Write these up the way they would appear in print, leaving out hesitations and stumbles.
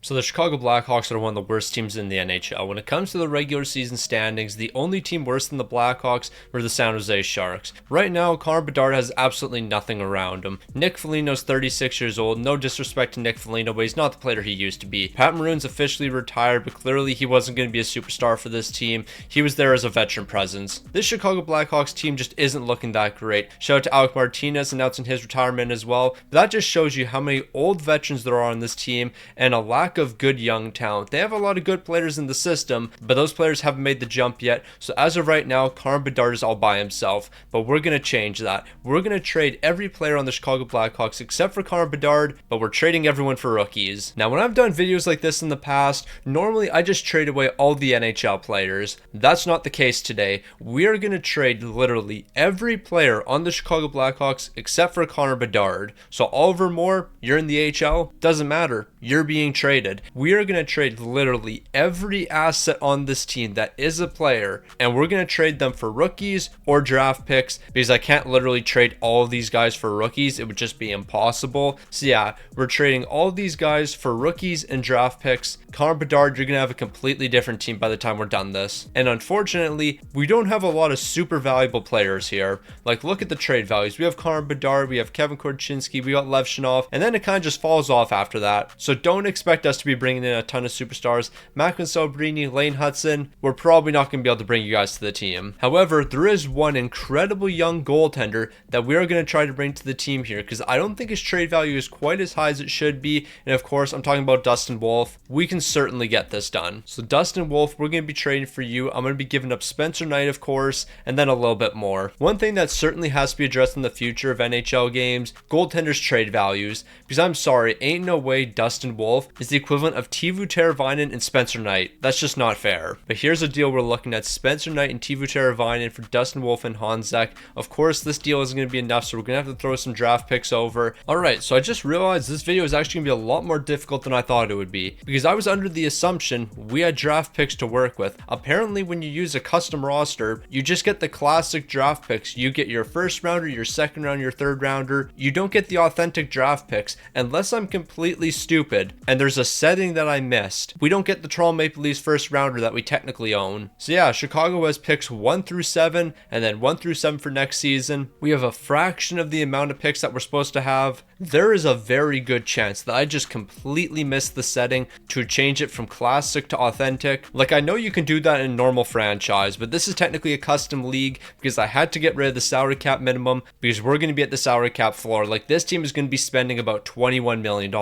So the Chicago Blackhawks are one of the worst teams in the NHL. When it comes to the regular season standings, the only team worse than the Blackhawks were the San Jose Sharks. Right now, Connor Bedard has absolutely nothing around him. Nick Foligno's 36 years old. No disrespect to Nick Foligno, but he's not the player he used to be. Pat Maroon's officially retired, but clearly he wasn't going to be a superstar for this team. He was there as a veteran presence. This Chicago Blackhawks team just isn't looking that great. Shout out to Alec Martinez announcing his retirement as well. But that just shows you how many old veterans there are on this team and a lack of good young talent. They have a lot of good players in the system, but those players haven't made the jump yet. So as of right now, Connor Bedard is all by himself. But we're going to change that. We're going to trade every player on the Chicago Blackhawks except for Connor Bedard, but we're trading everyone for rookies. Now, when I've done videos like this in the past, normally I just trade away all the NHL players. That's not the case today. We are going to trade literally every player on the Chicago Blackhawks except for Connor Bedard. So Oliver Moore, you're in the AHL, doesn't matter. You're being traded. We are going to trade literally every asset on this team that is a player, and we're going to trade them for rookies or draft picks because I can't literally trade all of these guys for rookies. It would just be impossible. So yeah, we're trading all of these guys for rookies and draft picks. Connor Bedard, you're going to have a completely different team by the time we're done this. And unfortunately, we don't have a lot of super valuable players here. Like, look at the trade values. We have Connor Bedard, we have Kevin Korchinski, we got Lev Shinov, and then it kind of just falls off after that. So don't expect us to be bringing in a ton of superstars. Macklin Celebrini, Lane Hudson, we're probably not going to be able to bring you guys to the team. However, there is one incredible young goaltender that we are going to try to bring to the team here because I don't think his trade value is quite as high as it should be. And of course, I'm talking about Dustin Wolf. We can certainly get this done. So Dustin Wolf, we're going to be trading for you. I'm going to be giving up Spencer Knight, of course, and then a little bit more. One thing that certainly has to be addressed in the future of NHL games, goaltenders' trade values. Because I'm sorry, ain't no way Dustin Wolf is the equivalent of Teuvo Teravainen and Spencer Knight. That's just not fair. But here's a deal we're looking at: Spencer Knight and Teuvo Teravainen for Dustin Wolf and Hanzek. Of course, this deal isn't going to be enough, so we're going to have to throw some draft picks over. Alright, so I just realized this video is actually going to be a lot more difficult than I thought it would be, because I was under the assumption we had draft picks to work with. Apparently, when you use a custom roster, you just get the classic draft picks. You get your first rounder, your second rounder, your third rounder. You don't get the authentic draft picks, unless I'm completely stupid and there's a setting that I missed. We don't get the Toronto Maple Leafs first rounder that we technically own. So yeah, Chicago has picks 1 through 7 and then 1 through 7 for next season. We have a fraction of the amount of picks that we're supposed to have. There is a very good chance that I just completely missed the setting to change it from classic to authentic. Like, I know you can do that in a normal franchise, but this is technically a custom league because I had to get rid of the salary cap minimum because we're going to be at the salary cap floor. Like, this team is going to be spending about $21 million.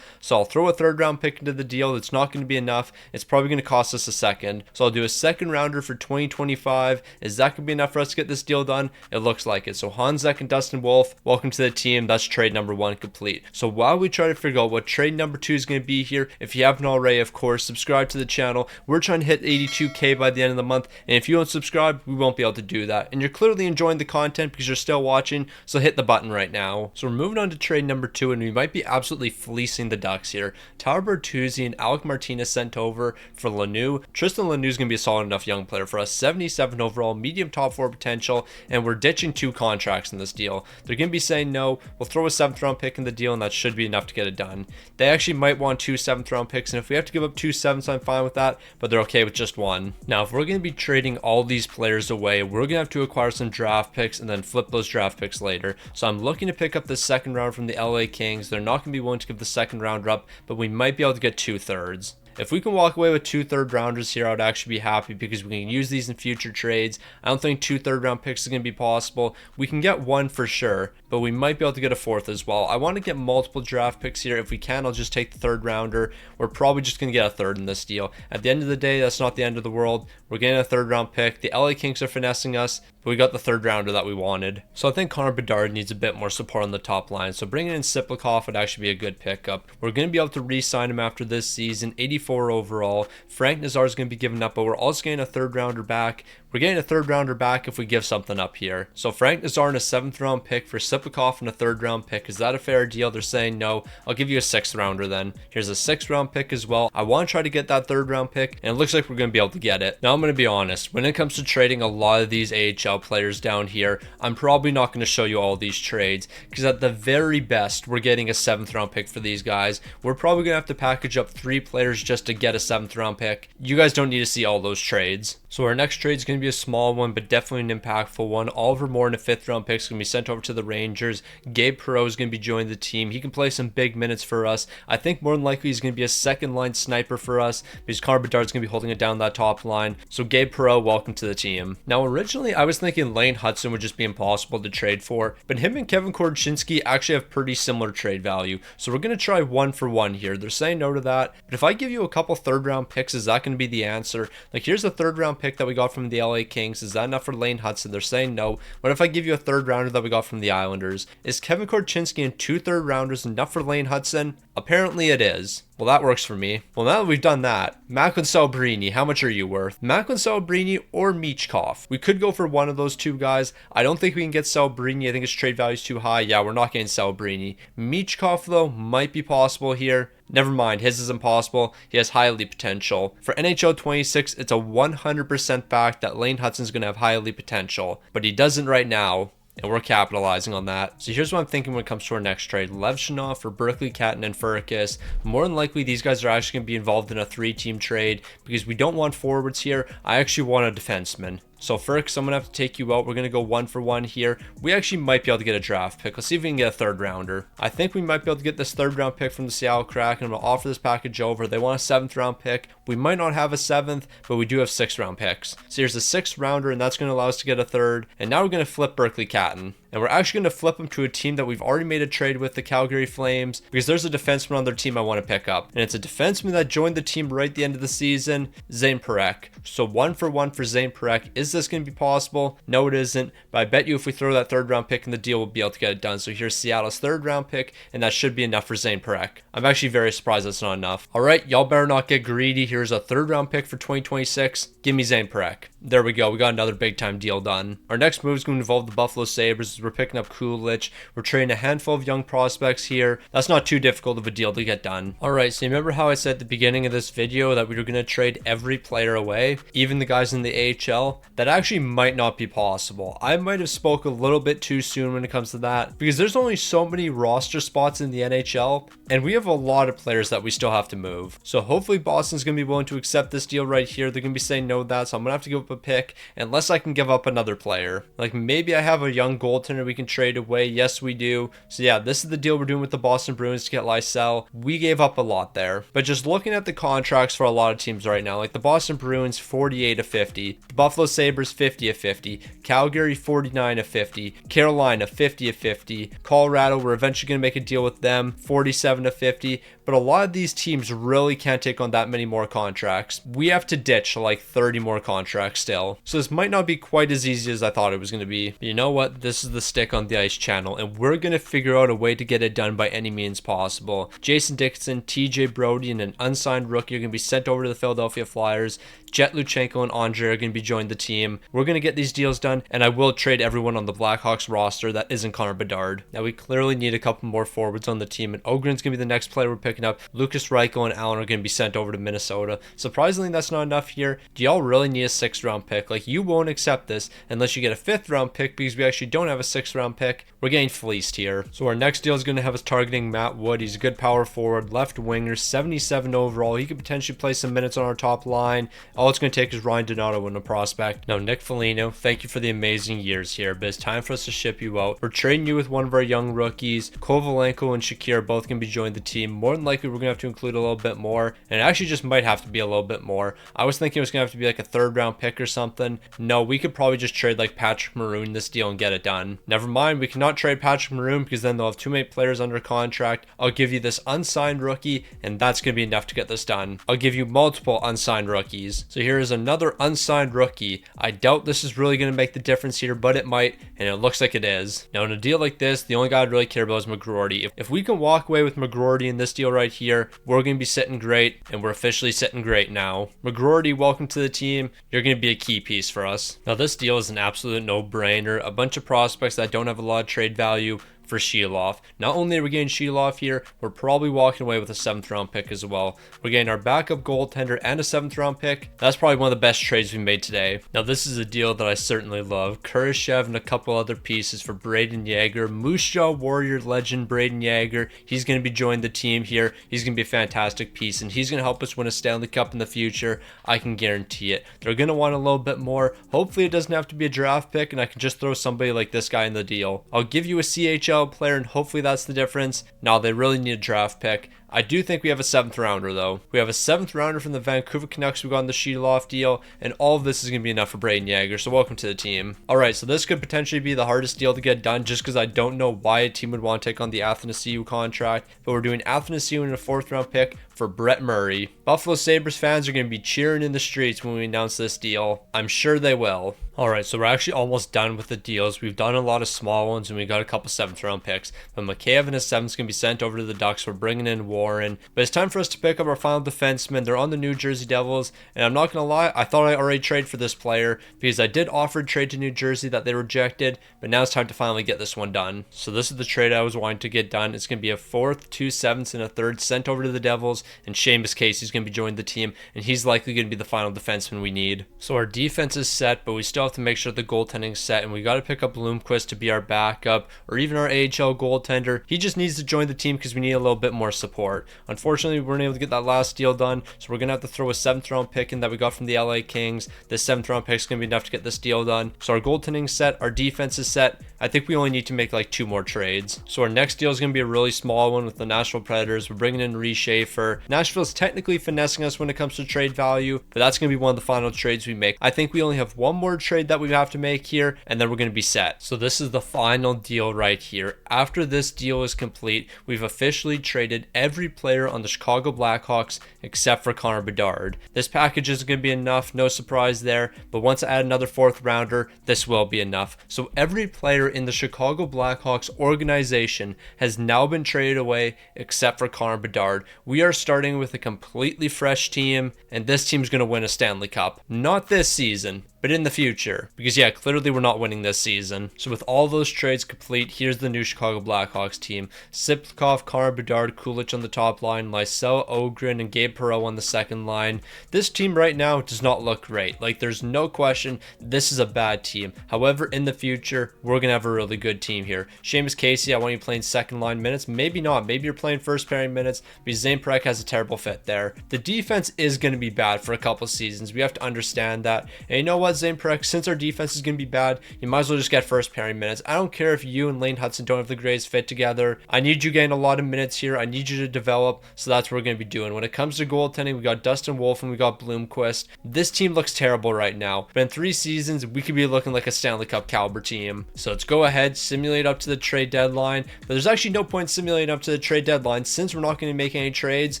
So I'll throw a third round pick into the deal. It's not going to be enough. It's probably going to cost us a second. So I'll do a second rounder for 2025. Is that going to be enough for us to get this deal done? It looks like it. So Hanzek and Dustin Wolf, welcome to the team. That's trade number 1 complete. So while we try to figure out what trade number 2 is going to be here, if you haven't already, of course, subscribe to the channel. We're trying to hit 82K by the end of the month, and if you don't subscribe, we won't be able to do that. And you're clearly enjoying the content because you're still watching, so hit the button right now. So we're moving on to trade number 2, and we might be absolutely fleecing the Ducks here. Tyler Bertuzzi and Alec Martinez sent over for Lemieux. Tristan Lemieux is going to be a solid enough young player for us. 77 overall, medium top 4 potential, and we're ditching 2 contracts in this deal. They're going to be saying no. We'll throw a 7th round pick in the deal, and that should be enough to get it done. They actually might want 2 7th round picks, and if we have to give up 2 7s, I'm fine with that, but they're okay with just 1. Now, if we're going to be trading all these players away, we're going to have to acquire some draft picks and then flip those draft picks later. So I'm looking to pick up the second round from the LA Kings. They're not going to be willing to give the second rounder up, but we might be able to get 2/3. If we can walk away with 2 third rounders here, I would actually be happy because we can use these in future trades. I don't think 2 third round picks is going to be possible. We can get 1 for sure, but we might be able to get a 4th as well. I want to get multiple draft picks here. If we can, I'll just take the 3rd rounder. We're probably just going to get a 3rd in this deal. At the end of the day, that's not the end of the world. We're getting a 3rd round pick. The LA Kings are finessing us, but we got the 3rd rounder that we wanted. So I think Connor Bedard needs a bit more support on the top line. So bringing in Siplikov would actually be a good pickup. We're going to be able to re-sign him after this season. 85 64 overall. Frank Nazar is going to be given up, but we're also getting a third rounder back. We're getting a third rounder back if we give something up here. So Frank Nazar and a 7th round pick for Sipakov and a 3rd round pick. Is that a fair deal? They're saying no. I'll give you a 6th rounder then. Here's a 6th round pick as well. I want to try to get that 3rd round pick, and it looks like we're going to be able to get it. Now I'm going to be honest. When it comes to trading a lot of these AHL players down here, I'm probably not going to show you all these trades, because at the very best, we're getting a 7th round pick for these guys. We're probably going to have to package up 3 players just to get a 7th round pick. You guys don't need to see all those trades. So our next trade is going to be a small one, but definitely an impactful one. Oliver Moore and a 5th round pick is going to be sent over to the Rangers. Gabe Perreault is going to be joining the team. He can play some big minutes for us. I think more than likely he's going to be a 2nd line sniper for us, because Bedard is going to be holding it down that top line. So Gabe Perreault, welcome to the team. Now originally I was thinking Lane Hudson would just be impossible to trade for, but him and Kevin Korchinski actually have pretty similar trade value. So we're going to try 1 for 1 here. They're saying no to that, but if I give you a couple 3rd round picks, is that going to be the answer? Like, here's a 3rd round pick that we got from the LA Kings. Is that enough for Lane Hudson? They're saying no. What if I give you a 3rd rounder that we got from the Islanders? Is Kevin Korchinski and 2 3rd rounders enough for Lane Hudson? Apparently it is. Well, that works for me. Well, now that we've done that, Macklin Celebrini, how much are you worth? Macklin Celebrini or Michkov? We could go for one of those 2 guys. I don't think we can get Celebrini. I think his trade value is too high. Yeah, we're not getting Celebrini. Michkov, though, might be possible here. Never mind, his is impossible. He has high elite potential. For NHL 26, it's a 100% fact that Lane Hudson's going to have high elite potential, but he doesn't right now. And we're capitalizing on that. So here's what I'm thinking when it comes to our next trade. Levshunov for Berkeley, Catton, and Furcus. More than likely, these guys are actually going to be involved in a 3-team trade, because we don't want forwards here. I actually want a defenseman. So Furcus, I'm going to have to take you out. We're going to go 1 for 1 here. We actually might be able to get a draft pick. Let's see if we can get a 3rd rounder. I think we might be able to get this 3rd round pick from the Seattle Kraken. I'm going to offer this package over. They want a 7th round pick. We might not have a 7th, but we do have 6th round picks. So here's a 6th rounder, and that's going to allow us to get a 3rd. And now we're going to flip Berkeley Catton. And we're actually going to flip him to a team that we've already made a trade with, the Calgary Flames, because there's a defenseman on their team I want to pick up. And it's a defenseman that joined the team right at the end of the season, Zane Parekh. So 1 for 1 for Zane Parekh. Is this going to be possible? No, it isn't. But I bet you if we throw that 3rd round pick in the deal, we'll be able to get it done. So here's Seattle's 3rd round pick, and that should be enough for Zane Parekh. I'm actually very surprised that's not enough. All right, y'all better not get greedy. Here's a 3rd round pick for 2026. Give me Zane Parekh. There we go. We got another big time deal done. Our next move is going to involve the Buffalo Sabres. We're picking up Kulich. We're trading a handful of young prospects here. That's not too difficult of a deal to get done. All right, so you remember how I said at the beginning of this video that we were going to trade every player away, even the guys in the AHL? That actually might not be possible. I might have spoke a little bit too soon when it comes to that, because there's only so many roster spots in the NHL, and we have a lot of players that we still have to move. So hopefully Boston's going to be willing to accept this deal right here. They're going to be saying no to that, so I'm going to have to give up a pick unless I can give up another player. Like maybe I have a young goaltender we can trade away. Yes, we do. So yeah, this is the deal we're doing with the Boston Bruins to get Lysell. We gave up a lot there. But just looking at the contracts for a lot of teams right now, like the Boston Bruins 48 of 50, the Buffalo Sabres 50 of 50, Calgary 49 of 50, Carolina 50 of 50, Colorado, we're eventually going to make a deal with them, 47 of 50. But a lot of these teams really can't take on that many more contracts. We have to ditch like 30 more contracts still. So this might not be quite as easy as I thought it was going to be. But you know what? This is the Stick on the Ice channel, and we're going to figure out a way to get it done by any means possible. Jason Dickinson, TJ Brody, and an unsigned rookie are going to be sent over to the Philadelphia Flyers. Jet Luchenko and Andre are going to be joining the team. We're going to get these deals done, and I will trade everyone on the Blackhawks roster that isn't Connor Bedard. Now, we clearly need a couple more forwards on the team, and Ogren's going to be the next player we're picking up. Lucas Reichel and Allen are going to be sent over to Minnesota. Surprisingly, that's not enough here. Do y'all really need a 6th round pick? Like, you won't accept this unless you get a 5th round pick, because we actually don't have a 6th round pick. We're getting fleeced here. So our next deal is going to have us targeting Matt Wood. He's a good power forward, left winger, 77 overall. He could potentially play some minutes on our top line. All it's going to take is Ryan Donato and a prospect. Now, Nick Foligno, thank you for the amazing years here, but it's time for us to ship you out. We're trading you with one of our young rookies. Kovalenko and Shakir are both going to be joining the team. More than likely, we're going to have to include a little bit more, and it actually just might have to be a little bit more. I was thinking it was going to have to be like a 3rd round pick or something. No, we could probably just trade like Patrick Maroon this deal and get it done. Never mind, we cannot trade Patrick Maroon because then they'll have too many players under contract. I'll give you this unsigned rookie, and that's going to be enough to get this done. I'll give you multiple unsigned rookies. So here is another unsigned rookie. I doubt this is really going to make the difference here, but it might, and it looks like it is. Now, in a deal like this, the only guy I'd really care about is McGroarty. If we can walk away with McGroarty in this deal right here. We're going to be sitting great, and we're officially sitting great now. McGroarty, welcome to the team. You're going to be a key piece for us. Now, this deal is an absolute no-brainer. A bunch of prospects that don't have a lot of trade value for Sheeloff. Not only are we getting Sheeloff here, we're probably walking away with a 7th round pick as well. We're getting our backup goaltender and a 7th round pick. That's probably one of the best trades we made today. Now, this is a deal that I certainly love. Kurashev and a couple other pieces for Braden Yager. Moose Jaw Warrior legend Braden Yager. He's going to be joining the team here. He's going to be a fantastic piece, and he's going to help us win a Stanley Cup in the future. I can guarantee it. They're going to want a little bit more. Hopefully, it doesn't have to be a draft pick, and I can just throw somebody like this guy in the deal. I'll give you a CHL player, and hopefully that's the difference. Now they really need a draft pick. I do think we have a 7th rounder though. We have a 7th rounder from the Vancouver Canucks we got on the Sheeloff deal, and all of this is going to be enough for Braden Yager, so welcome to the team. Alright, so this could potentially be the hardest deal to get done just because I don't know why a team would want to take on the Athanasiou contract, but we're doing Athanasiou and a 4th round pick for Brett Murray. Buffalo Sabres fans are going to be cheering in the streets when we announce this deal. I'm sure they will. Alright, so we're actually almost done with the deals. We've done a lot of small ones, and we got a couple 7th round picks. But Mikheyev and his 7th's going to be sent over to the Ducks. We're bringing in Warren. But it's time for us to pick up our final defenseman. They're on the New Jersey Devils. And I'm not going to lie, I thought I already traded for this player because I did offer a trade to New Jersey that they rejected. But now it's time to finally get this one done. So this is the trade I was wanting to get done. It's going to be a 4th, 2 7ths, and a 3rd sent over to the Devils. And Seamus Casey's going to be joining the team. And he's likely going to be the final defenseman we need. So our defense is set, but we still have to make sure the goaltending's set. And we got to pick up Bloomquist to be our backup or even our AHL goaltender. He just needs to join the team because we need a little bit more support. Unfortunately, we weren't able to get that last deal done. So we're going to have to throw a 7th round pick in that we got from the LA Kings. This 7th round pick is going to be enough to get this deal done. So our goaltending's set. Our defense is set. I think we only need to make like 2 more trades. So our next deal is going to be a really small one with the Nashville Predators. We're bringing in Rhys Schaefer. Nashville's technically finessing us when it comes to trade value, but that's going to be one of the final trades we make. I think we only have one more trade that we have to make here, and then we're going to be set. So this is the final deal right here. After this deal is complete, we've officially traded every player on the Chicago Blackhawks except for Connor Bedard. This package isn't going to be enough, no surprise there, but once I add another 4th rounder, this will be enough. So every player in the Chicago Blackhawks organization has now been traded away except for Connor Bedard. We are starting with a completely fresh team, and this team's going to win a Stanley Cup. Not this season, but in the future. Because yeah, clearly we're not winning this season. So with all those trades complete, here's the new Chicago Blackhawks team. Siplikov, Connor Bedard, Kulich on the top line, Lysell, Ogren, and Gabe Perreault on the second line. This team right now does not look great. Like, there's no question this is a bad team. However, in the future, we're going to have a really good team here. Seamus Casey, I want you playing second line minutes. Maybe not. Maybe you're playing first pairing minutes because Zane Parekh has a terrible fit there. The defense is going to be bad for a couple seasons. We have to understand that. And you know what, Zane Parekh, since our defense is going to be bad, you might as well just get first pairing minutes. I don't care if you and Lane Hudson don't have the greatest fit together. I need you getting a lot of minutes here. I need you to develop, so that's what we're going to be doing. When it comes to goaltending, we got Dustin Wolf and we got Bloomquist. This team looks terrible right now, but in 3 seasons, we could be looking like a Stanley Cup caliber team. So let's go ahead, simulate up to the trade deadline. But there's actually no point simulating up to the trade deadline since we're not going to make any trades.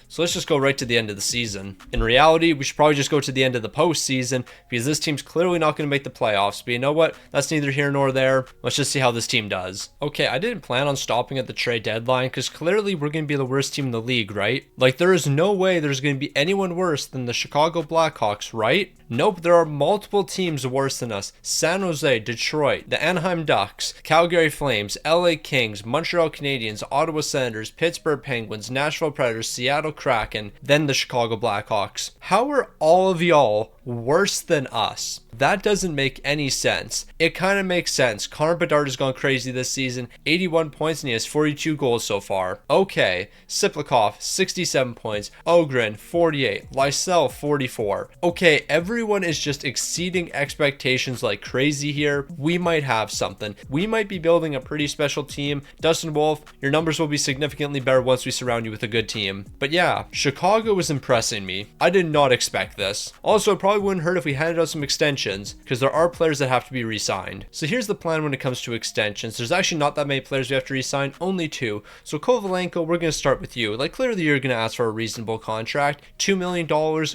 So let's just go right to the end of the season. In reality, we should probably just go to the end of the postseason because this team's clearly not going to make the playoffs. But you know what? That's neither here nor there. Let's just see how this team does. Okay, I didn't plan on stopping at the trade deadline because clearly we're going to be the worst team in the league, right? Like, there is no way there's going to be anyone worse than the Chicago Blackhawks, right? Nope, there are multiple teams worse than us. San Jose, Detroit, the Anaheim Ducks, Calgary Flames, LA Kings, Montreal Canadiens, Ottawa Senators, Pittsburgh Penguins, Nashville Predators, Seattle Kraken, then the Chicago Blackhawks. How are all of y'all worse than us? That doesn't make any sense. It kind of makes sense. Connor Bedard has gone crazy this season. 81 points and he has 42 goals so far. Okay, Siplikov, 67 points. Ogren, 48. Lysell, 44. Okay, everyone is just exceeding expectations like crazy here. We might have something. We might be building a pretty special team. Dustin Wolf, your numbers will be significantly better once we surround you with a good team. But yeah, Chicago is impressing me. I did not expect this. Also, it probably wouldn't hurt if we handed out some extensions extensions, because there are players that have to be re-signed. So here's the plan when it comes to extensions. There's actually not that many players we have to re-sign, only 2. So Kovalenko, we're going to start with you. Like, clearly you're going to ask for a reasonable contract. $2 million,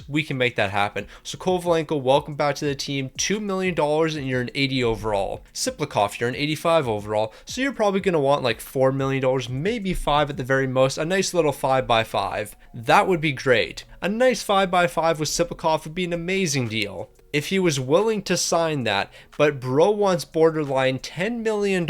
we can make that happen. So Kovalenko, welcome back to the team. $2 million and you're an 80 overall. Siplikov, you're an 85 overall. So you're probably going to want like $4 million, maybe 5 at the very most. A nice little 5x5. That would be great. A nice 5x5 with Siplikov would be an amazing deal if he was willing to sign that, but bro wants borderline $10 million.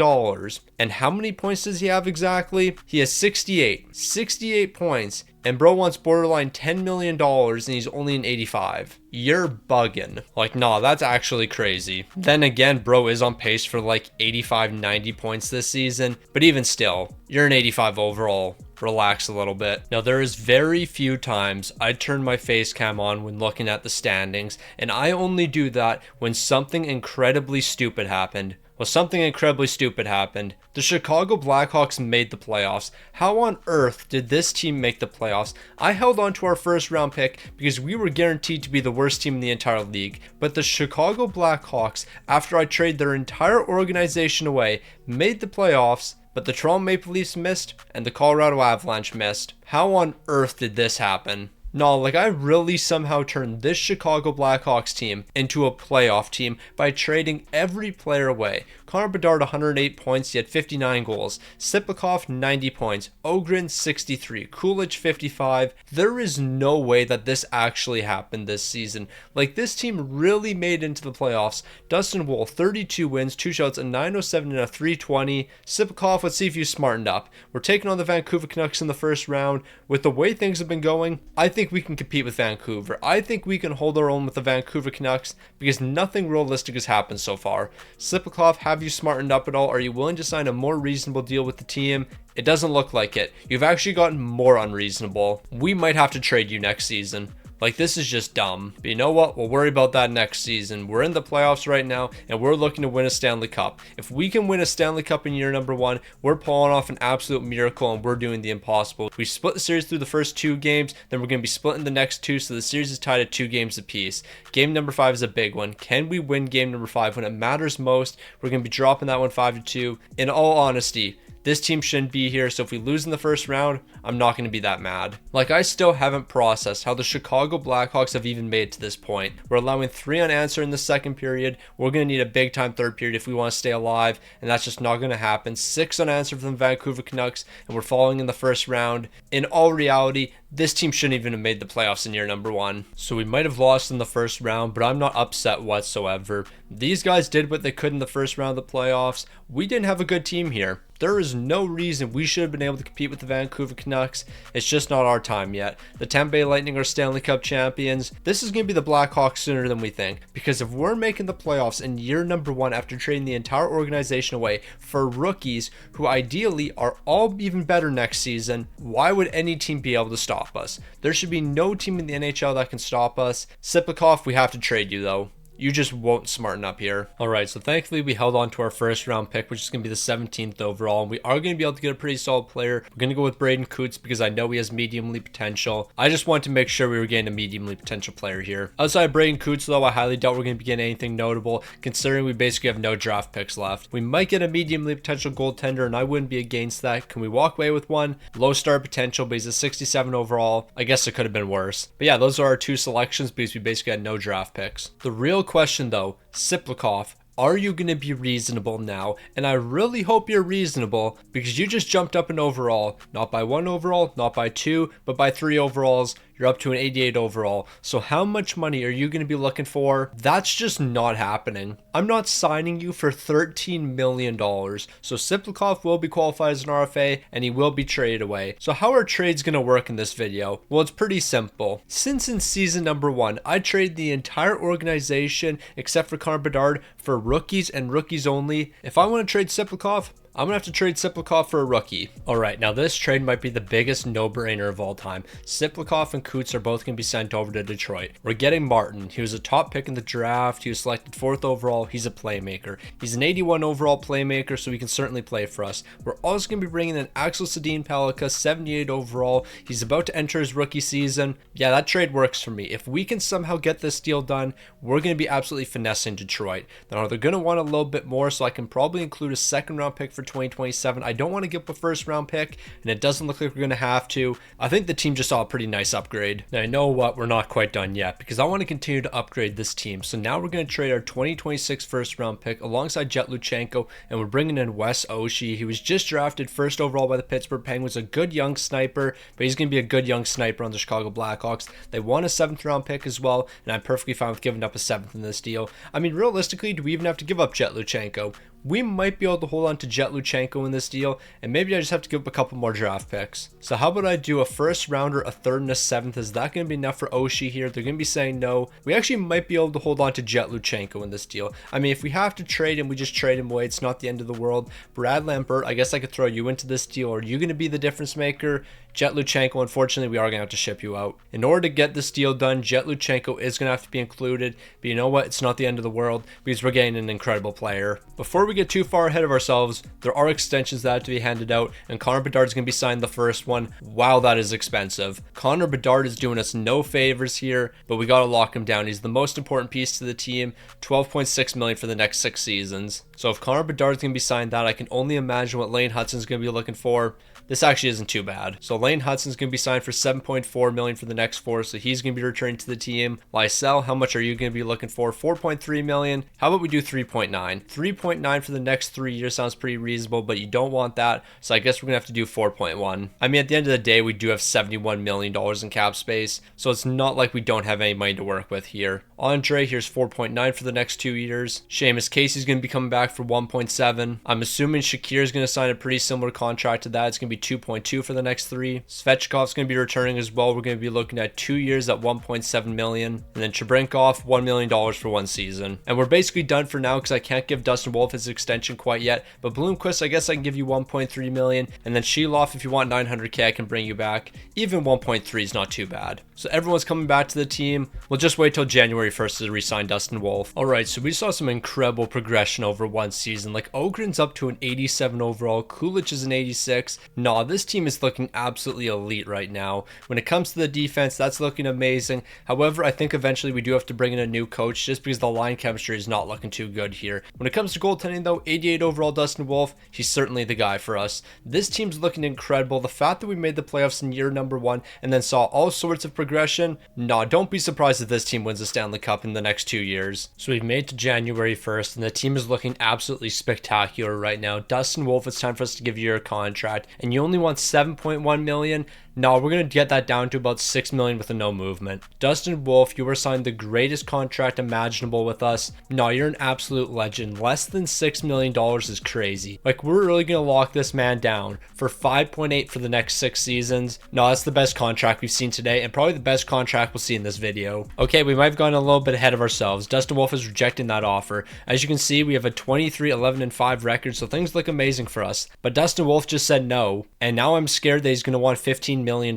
And how many points does he have exactly? He has 68 points, and bro wants borderline $10 million, and he's only an 85. You're bugging. Like, nah, that's actually crazy. Then again, bro is on pace for like 85, 90 points this season, but even still, you're an 85 overall. Relax a little bit. Now, there is very few times I turn my face cam on when looking at the standings, and I only do that when something incredibly stupid happened. Well, something incredibly stupid happened. The Chicago Blackhawks made the playoffs. How on earth did this team make the playoffs? I held on to our first round pick because we were guaranteed to be the worst team in the entire league. But the Chicago Blackhawks, after I traded their entire organization away, made the playoffs. But the Toronto Maple Leafs missed, and the Colorado Avalanche missed. How on earth did this happen? No, like, I really somehow turned this Chicago Blackhawks team into a playoff team by trading every player away. Connor Bedard, 108 points, he had 59 goals. Siplikov, 90 points. Ogren, 63. Coolidge, 55. There is no way that this actually happened this season. Like, this team really made it into the playoffs. Dustin Wool, 32 wins, 2 shouts, a 907 and a 320. Siplikov, let's see if you smartened up. We're taking on the Vancouver Canucks in the first round. With the way things have been going, I think we can compete with Vancouver. I think we can hold our own with the Vancouver Canucks because nothing realistic has happened so far. Siplikov, have you smartened up at all? Are you willing to sign a more reasonable deal with the team? It doesn't look like it. You've actually gotten more unreasonable. We might have to trade you next season. Like, this is just dumb. But you know what? We'll worry about that next season. We're in the playoffs right now, and we're looking to win a Stanley Cup. If we can win a Stanley Cup in year number 1, we're pulling off an absolute miracle, and we're doing the impossible. We split the series through the first 2 games, then we're going to be splitting the next 2, so the series is tied at 2 games apiece. Game number 5 is a big one. Can we win game number 5 when it matters most? We're going to be dropping that one 5-2. In all honesty, this team shouldn't be here, so if we lose in the first round, I'm not going to be that mad. Like, I still haven't processed how the Chicago Blackhawks have even made it to this point. We're allowing 3 unanswered in the second period. We're going to need a big time third period if we want to stay alive, and that's just not going to happen. 6 unanswered from the Vancouver Canucks, and we're falling in the first round. In all reality, this team shouldn't even have made the playoffs in year number 1. So we might have lost in the first round, but I'm not upset whatsoever. These guys did what they could in the first round of the playoffs. We didn't have a good team here. There is no reason we should have been able to compete with the Vancouver Canucks. It's just not our time yet. The Tampa Bay Lightning are Stanley Cup champions. This is going to be the Blackhawks sooner than we think. Because if we're making the playoffs in year number 1 after trading the entire organization away for rookies who ideally are all even better next season, why would any team be able to stop us? There should be no team in the NHL that can stop us. Siplikov, we have to trade you though. You just won't smarten up here. All right, so thankfully we held on to our first round pick, which is going to be the 17th overall. And we are going to be able to get a pretty solid player. We're going to go with Braden Coots because I know he has medium league potential. I just wanted to make sure we were getting a medium league potential player here. Outside of Braden Coots, though, I highly doubt we're going to be getting anything notable, considering we basically have no draft picks left. We might get a medium league potential goaltender, and I wouldn't be against that. Can we walk away with one? Low start potential, but he's a 67 overall. I guess it could have been worse. But yeah, those are our 2 selections because we basically had no draft picks. The real question, though, Siplikov, are you going to be reasonable now? And I really hope you're reasonable because you just jumped up an overall, not by 1 overall, not by 2, but by 3 overalls. You're up to an 88 overall. So how much money are you going to be looking for? That's just not happening. I'm not signing you for $13 million. So Siplikov will be qualified as an RFA and he will be traded away. So how are trades going to work in this video? Well, it's pretty simple. Since in season number 1, I traded the entire organization except for Connor Bedard for rookies and rookies only. If I want to trade Siplikov, I'm gonna have to trade Siplikov for a rookie. All right, now this trade might be the biggest no-brainer of all time. Siplikov and Coots are both gonna be sent over to Detroit. We're getting Martin. He was a top pick in the draft. He was selected 4th overall. He's a playmaker. He's an 81 overall playmaker, so he can certainly play for us. We're also gonna be bringing in Axel Sedin Pellikka, 78 overall. He's about to enter his rookie season. Yeah, that trade works for me. If we can somehow get this deal done, we're gonna be absolutely finessing Detroit. Now they're gonna want a little bit more, so I can probably include a 2nd round pick for 2027. I don't want to give up a 1st round pick, and it doesn't look like we're going to have to. I think the team just saw a pretty nice upgrade. Now, I know what, we're not quite done yet, because I want to continue to upgrade this team. So now we're going to trade our 2026 1st round pick alongside Jet Luchenko, and we're bringing in Wes Oshie. He was just drafted 1st overall by the Pittsburgh Penguins, a good young sniper, but he's going to be a good young sniper on the Chicago Blackhawks. They want a 7th round pick as well, and I'm perfectly fine with giving up a 7th in this deal. I mean, realistically, do we even have to give up Jet Luchenko? We might be able to hold on to Jet Luchenko in this deal, and maybe I just have to give up a couple more draft picks. So how about I do a 1st rounder, a 3rd, and a 7th? Is that going to be enough for Oshie here? They're going to be saying no. We actually might be able to hold on to Jet Luchenko in this deal. I mean, if we have to trade him, we just trade him away. It's not the end of the world. Brad Lambert, I guess I could throw you into this deal. Are you going to be the difference maker? Jet Luchenko, unfortunately, we are going to have to ship you out. In order to get this deal done, Jet Luchenko is going to have to be included. But you know what? It's not the end of the world because we're getting an incredible player. Before we get too far ahead of ourselves, there are extensions that have to be handed out, and Connor Bedard is going to be signed the 1st one. Wow, that is expensive. Connor Bedard is doing us no favors here, but we got to lock him down. He's the most important piece to the team. $12.6 million for the next 6 seasons. So if Connor Bedard is going to be signed that, I can only imagine what Lane Hudson's going to be looking for. This actually isn't too bad. So Lane Hudson's going to be signed for $7.4 million for the next 4, so he's going to be returning to the team. Lysell, how much are you going to be looking for? $4.3 million. How about we do 3.9? 3.9 for the next 3 years sounds pretty reasonable, but you don't want that, so I guess we're going to have to do 4.1. I mean, at the end of the day, we do have $71 million in cap space, so it's not like we don't have any money to work with here. Andre, here's 4.9 for the next 2 years. Seamus Casey's going to be coming back for 1.7. I'm assuming Shakir is going to sign a pretty similar contract to that. It's going to be 2.2 for the next 3. Svechnikov's going to be returning as well. We're going to be looking at 2 years at 1.7 million. And then Chebrinkov, $1 million for 1 season. And we're basically done for now because I can't give Dustin Wolf his extension quite yet. But Bloomquist, I guess I can give you 1.3 million. And then Sheloff, if you want 900k, I can bring you back. Even 1.3 is not too bad. So everyone's coming back to the team. We'll just wait till January 1st to re-sign Dustin Wolf. Alright, so we saw some incredible progression over 1 season. Like Ogren's up to an 87 overall. Kulich is an 86. Nah, this team is looking absolutely elite right now. When it comes to the defense, that's looking amazing. However, I think eventually we do have to bring in a new coach just because the line chemistry is not looking too good here. When it comes to goaltending though, 88 overall Dustin Wolf, he's certainly the guy for us. This team's looking incredible. The fact that we made the playoffs in year number 1 and then saw all sorts of progression, nah, don't be surprised if this team wins the Stanley Cup in the next 2 years. So we've made to January 1st and the team is looking absolutely spectacular right now. Dustin Wolf, it's time for us to give you your contract, and you only want 7.1 million. No, we're going to get that down to about 6 million with a no movement. Dustin Wolf, you were signed the greatest contract imaginable with us. No, you're an absolute legend. Less than $6 million is crazy. Like, we're really going to lock this man down for 5.8 for the next 6 seasons. No, that's the best contract we've seen today, and probably the best contract we'll see in this video. Okay, we might have gone a little bit ahead of ourselves. Dustin Wolf is rejecting that offer. As you can see, we have a 23, 11, and 5 record, so things look amazing for us. But Dustin Wolf just said no, and now I'm scared that he's going to want $15 million.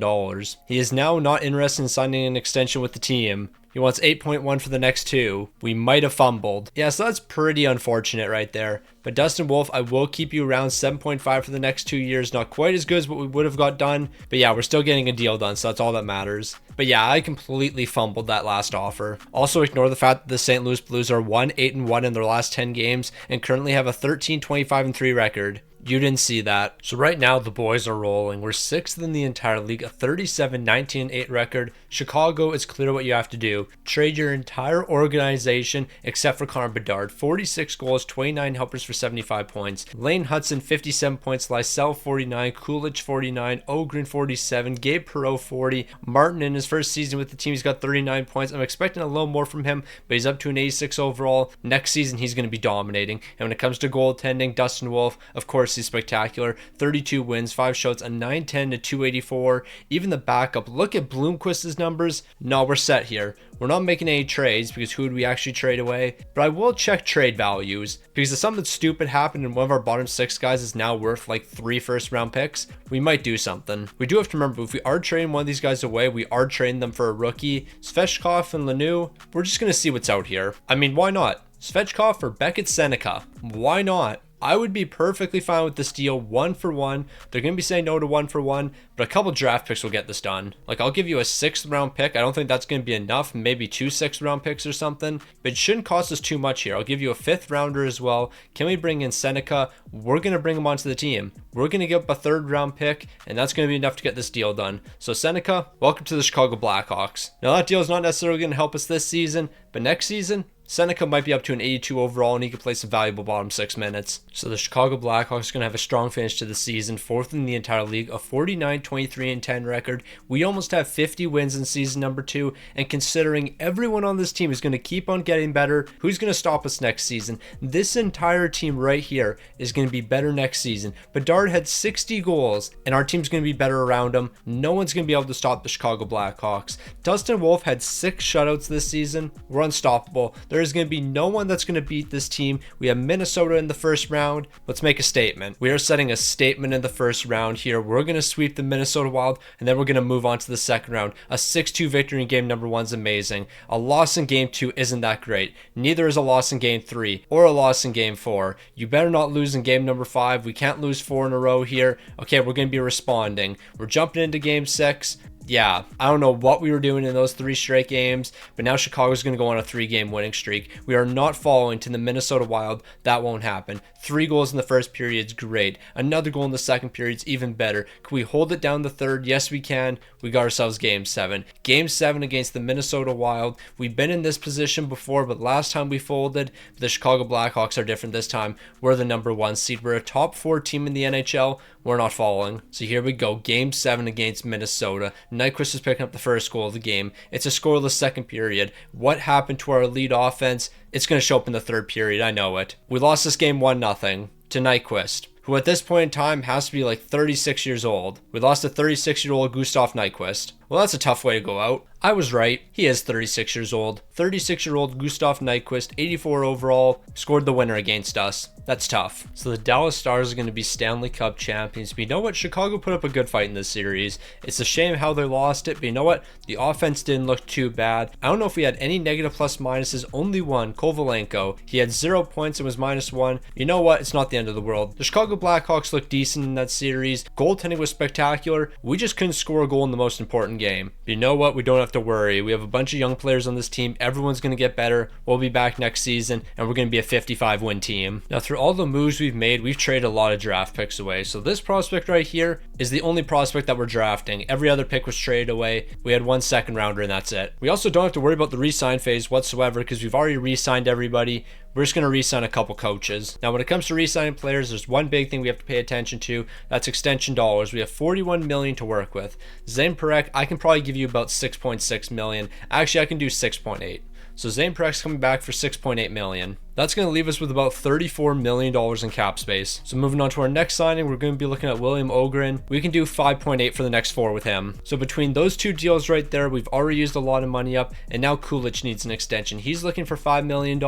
He is now not interested in signing an extension with the team. He wants 8.1 for the next 2. We might have fumbled. Yeah, so that's pretty unfortunate right there. But Dustin Wolf, I will keep you around 7.5 for the next 2 years. Not quite as good as what we would have got done. But yeah, we're still getting a deal done, so that's all that matters. But yeah, I completely fumbled that last offer. Also ignore the fact that the St. Louis Blues are 1-8-1 in their last 10 games and currently have a 13-25-3 record. You didn't see that. So right now the boys are rolling. We're 6th in the entire league, a 37-19-8 record. Chicago, it's clear what you have to do. Trade your entire organization except for Connor Bedard. 46 goals, 29 helpers for 75 points. Lane Hudson, 57 points. Lysell, 49. Kulich, 49. Ogren, 47. Gabe Perreault, 40. Martin, in his first season with the team, he's got 39 points. I'm expecting a little more from him, but he's up to an 86 overall. Next season, he's going to be dominating. And when it comes to goaltending, Dustin Wolf, of course, obviously spectacular. 32 wins, 5 shouts, a 910 to 284. Even the backup, look at Bloomquist's numbers. No, we're set here. We're not making any trades because who would we actually trade away? But I will check trade values because if something stupid happened and one of our bottom 6 guys is now worth like 3 first-round picks, we might do something. We do have to remember, if we are trading one of these guys away, we are trading them for a rookie. Svechkov and Lemieux, we're just going to see what's out here. I mean, why not? Svechkov for Beckett Seneca. Why not? I would be perfectly fine with this deal 1-for-1. They're going to be saying no to 1-for-1, but a couple draft picks will get this done. Like, I'll give you a 6th round pick. I don't think that's going to be enough. Maybe 2 6th round picks or something, but it shouldn't cost us too much here. I'll give you a 5th rounder as well. Can we bring in Seneca? We're going to bring him onto the team. We're going to give up a 3rd round pick, and that's going to be enough to get this deal done. So Seneca, welcome to the Chicago Blackhawks. Now, that deal is not necessarily going to help us this season, but next season, Seneca might be up to an 82 overall, and he could play some valuable bottom 6 minutes. So the Chicago Blackhawks are going to have a strong finish to the season, 4th in the entire league, a 49, 23, and 10 record. We almost have 50 wins in season number 2, and considering everyone on this team is going to keep on getting better, who's going to stop us next season? This entire team right here is going to be better next season. Bedard had 60 goals, and our team's going to be better around him. No one's going to be able to stop the Chicago Blackhawks. Dustin Wolf had 6 shutouts this season. We're unstoppable. There is going to be no one that's going to beat this team. We have Minnesota in the first round. Let's make a statement. We are setting a statement in the first round here. We're going to sweep the Minnesota Wild, and then we're going to move on to the second round. A 6-2 victory in game number 1 is amazing. A loss in game 2 isn't that great. Neither is a loss in game 3 or a loss in game 4. You better not lose in game number 5. We can't lose 4 in a row here. Okay, we're going to be responding. We're jumping into game 6. Yeah, I don't know what we were doing in those 3 straight games, but now Chicago's going to go on a 3-game winning streak. We are not following to the Minnesota Wild. That won't happen. 3 goals in the first period is great. Another goal in the second period is even better. Can we hold it down the third? Yes, we can. We got ourselves game 7. Game 7 against the Minnesota Wild. We've been in this position before, but last time we folded. The Chicago Blackhawks are different this time. We're the number 1 seed. We're a top 4 team in the NHL. We're not following. So here we go. Game 7 against Minnesota. Nyquist is picking up the first goal of the game. It's a scoreless second period. What happened to our elite offense? It's going to show up in the third period. I know it. We lost this game 1-0 to Nyquist, who at this point in time has to be like 36 years old. We lost to 36-year-old Gustav Nyquist. Well, that's a tough way to go out. I was right. He is 36 years old. 36-year-old Gustav Nyquist, 84 overall, scored the winner against us. That's tough. So the Dallas Stars are going to be Stanley Cup champions. But you know what? Chicago put up a good fight in this series. It's a shame how they lost it, but you know what? The offense didn't look too bad. I don't know if we had any negative plus minuses. Only one, Kovalenko. He had 0 points and was -1. You know what? It's not the end of the world. The Chicago Blackhawks looked decent in that series. Goaltending was spectacular. We just couldn't score a goal in the most important game. But you know what? We don't have to worry. We have a bunch of young players on this team. Everyone's going to get better. We'll be back next season, and we're going to be a 55-win team. Now, through all the moves we've made, we've traded a lot of draft picks away. So this prospect right here is the only prospect that we're drafting. Every other pick was traded away. We had 1 second rounder, and that's it. We also don't have to worry about the re-sign phase whatsoever because we've already re-signed everybody. We're just going to re-sign a couple coaches. Now, when it comes to re-signing players, there's one big thing we have to pay attention to. That's extension dollars. We have $41 million to work with. Zane Parekh, I can probably give you about $6.6 million. Actually, I can do 6.8. So Zane Parek's coming back for $6.8 million. That's going to leave us with about $34 million in cap space. So moving on to our next signing, we're going to be looking at William Ogren. We can do 5.8 for the next 4 with him. So between those 2 deals right there, we've already used a lot of money up, and now Kulich needs an extension. He's looking for $5 million.